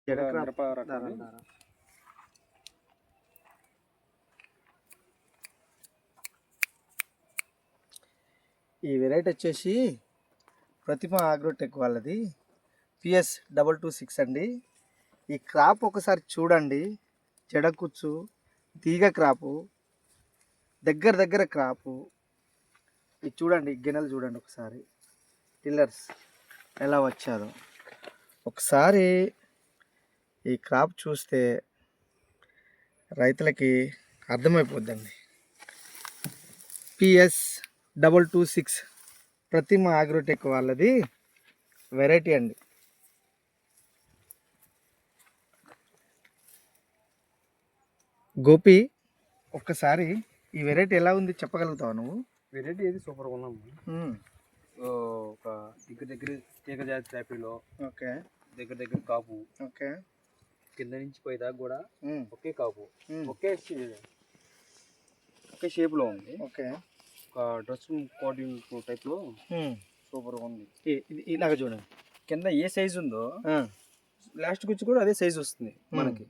మిరప రకం. ఈ వెరైటీ వచ్చేసి ప్రతిమ ఆగ్రోటెక్ వాళ్ళది PS226 అండి. ఈ క్రాప్ ఒకసారి చూడండి, చెడకుచ్చు తీగ క్రాపు, దగ్గర క్రాపు. ఇది చూడండి, గిన్నెలు చూడండి ఒకసారి, టిల్లర్స్ ఎలా వచ్చారో ఒకసారి ఈ క్రాప్ చూస్తే రైతులకి అర్థమైపోద్దండి. PS226 ప్రతిమ ఆగ్రోటెక్ వాళ్ళది వెరైటీ అండి. గోపి, ఒక్కసారి ఈ వెరైటీ ఎలా ఉంది చెప్పగలుగుతావు నువ్వు? వెరైటీ ఏది సూపర్గా ఉన్నాము. ఒక దగ్గర తీగ జాతి టైపులో. ఓకే. దగ్గర కాపు. ఓకే. కింద నుంచి పోయేదాకా కూడా ఒకే కాపు, ఒకే షేప్లో ఉంది. ఓకే. ఒక డ్రెస్ కోటింగ్ టైప్లో సూపర్గా ఉంది. ఇలాగ చూడండి, కింద ఏ సైజు ఉందో లాస్ట్ గుచ్చి కూడా అదే సైజు వస్తుంది మనకి.